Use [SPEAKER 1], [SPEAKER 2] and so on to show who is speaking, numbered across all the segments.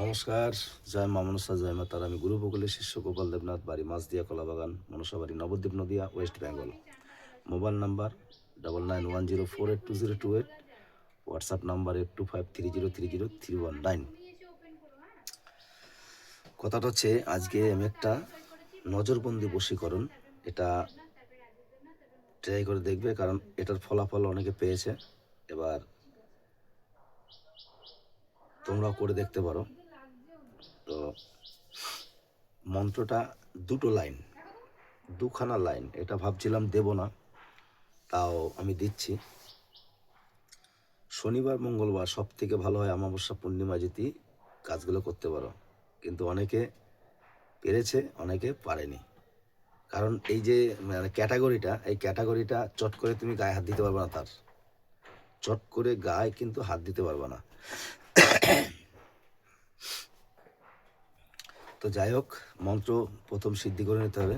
[SPEAKER 1] নমস্কার, জয় মা মনসা, জয় মা তারা। আমি গুরু বকুলের শিষ্য গোপাল দেবনাথ, বাড়ি Machhdia Kalabagan, Manasabari, Nabadwip, Nadia, West Bengal. Mobile number 9910482028, WhatsApp number 8253030319। কথাটা হচ্ছে, আজকে আমি একটা নজরবন্দি বশীকরণ এটা ট্রাই করে দেখবে, কারণ এটার ফলাফল অনেকে পেয়েছে। এবার তোমরাও করে দেখতে পারো। তো মন্ত্রটা দুখানা লাইন, এটা ভাবছিলাম দেব না, তাও আমি দিচ্ছি। শনিবার মঙ্গলবার সব থেকে ভালো হয়, অমাবস্যা পূর্ণিমা যদি কাজগুলো করতে পারো। কিন্তু অনেকে পেরেছে, অনেকে পারেনি। কারণ এই যে এই ক্যাটাগরিটা চট করে তুমি গায়ে হাত দিতে পারবে না। চট করে গায়ে কিন্তু হাত দিতে পারবে না। তো যাই হোক, মন্ত্র প্রথম সিদ্ধি করে নিতে হবে,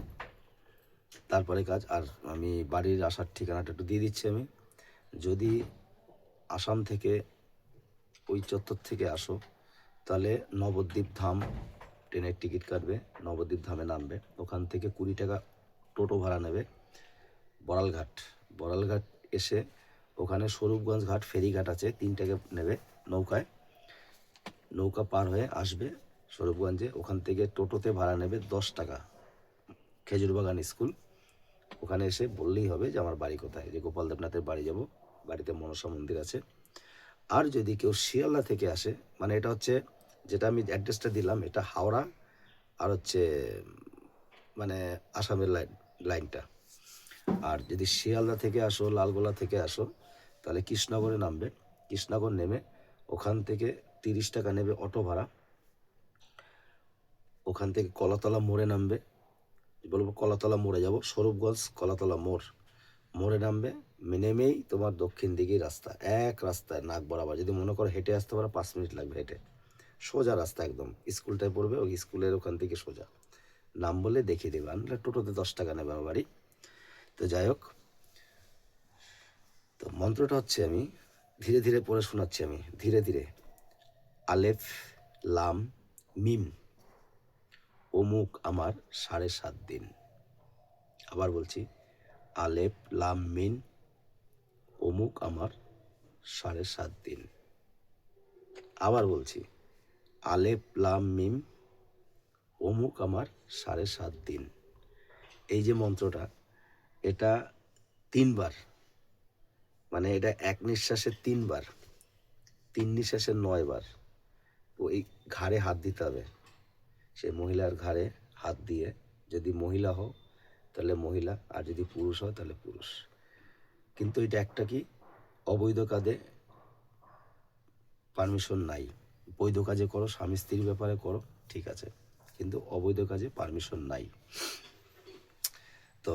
[SPEAKER 1] তারপরে কাজ। আর আমি বাড়ির আসার ঠিকানাটা একটু দিয়ে দিচ্ছি। আমি যদি আসাম থেকে ওই চত্বর থেকে আসো, তাহলে নবদ্বীপ ধাম ট্রেনের টিকিট কাটবে, নবদ্বীপ ধামে নামবে। ওখান থেকে 20 টাকা টোটো ভাড়া নেবে। বড়ালঘাট এসে ওখানে স্বরূপগঞ্জ ঘাট ফেরিঘাট আছে, 3 টাকা নেবে নৌকা পার হয়ে আসবে স্বরূপগঞ্জে। ওখান থেকে টোটোতে ভাড়া নেবে 10 টাকা, খেজুরবাগান স্কুল। ওখানে এসে বললেই হবে যে আমার বাড়ি কোথায়, যে গোপাল দেবনাথের বাড়ি যাব, বাড়িতে মনসা মন্দির আছে। আর যদি কেউ শিয়ালদা থেকে আসে, মানে এটা হচ্ছে যেটা আমি অ্যাড্রেসটা দিলাম, এটা হাওড়া আর হচ্ছে মানে আসামের লাইনটা। আর যদি শিয়ালদা থেকে আসো, লালগোলা থেকে আসো, তাহলে কৃষ্ণনগরে নামবে। কৃষ্ণনগর নেমে ওখান থেকে 30 টাকা নেবে অটো ভাড়া। ওখান থেকে কলাতলা মোড়ে নামবে, বলবো কলাতলা মোড়ে যাব, স্বরূপগঞ্জ কলাতলা মোড়ে নামবে। নেমেই তোমার দক্ষিণ দিকেই রাস্তা, এক রাস্তায় নাক বরাবর। যদি মনে করো হেঁটে আসতে পারো, 5 মিনিট লাগবে হেঁটে, সোজা রাস্তা একদম। স্কুলটায় পড়বে, ওই স্কুলের ওখান থেকে সোজা নাম বলে দেখিয়ে দেবে। আনলে টোটোতে 10 টাকা নেবে আমার বাড়ি। তো যাই হোক, তো মন্ত্রটা হচ্ছে, আমি ধীরে ধীরে পড়ে শোনাচ্ছি। আমি ধীরে ধীরে, আলেফ লাম মিম অমুক আমার 7.5 দিন। আবার বলছি, আলেফ লাম মিন অমুক আমার 7.5 দিন। আবার বলছি, আলেফ লাম মিম অমুক আমার 7.5 দিন। এই যে মন্ত্রটা, এটা 3 বার, মানে এটা এক নিঃশ্বাসে 3 বার, 3 নিঃশ্বাসে 9 বার। ওই ঘাড়ে হাত দিতে হবে, সে মহিলার ঘাড়ে হাত দিয়ে, যদি মহিলা হও তাহলে মহিলা, আর যদি পুরুষ হয় তাহলে পুরুষ। কিন্তু এটা একটা কি, অবৈধ কাজে পারমিশন নাই। বৈধ কাজে করো, স্বামী স্ত্রীর ব্যাপারে করো, ঠিক আছে, কিন্তু অবৈধ কাজে পারমিশন নাই। তো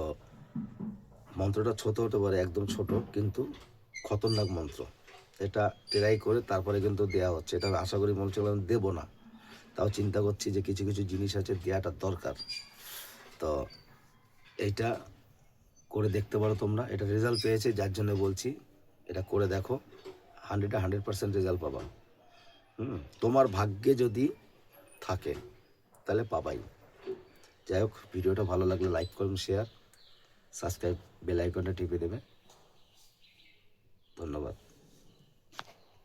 [SPEAKER 1] মন্ত্রটা ছোট হতে পারে, একদম ছোট, কিন্তু খতরনাক মন্ত্র। এটা ট্রাই করে তারপরে কিন্তু দেওয়া হচ্ছে। এটা আশা করি মনে হচ্ছে আমি দেবো না, তাও চিন্তা করছি যে কিছু কিছু জিনিস আছে দেওয়াটা দরকার। তো এইটা করে দেখতে পারো তোমরা। এটা রেজাল্ট পেয়েছে, যার জন্য বলছি এটা করে দেখো, 100% রেজাল্ট পাবা। তোমার ভাগ্যে যদি থাকে তাহলে পাবাই। যাই হোক, ভিডিওটা ভালো লাগলে লাইক করুন, শেয়ার, সাবস্ক্রাইব, বেল আইকনটা টিপে দেবে। ধন্যবাদ।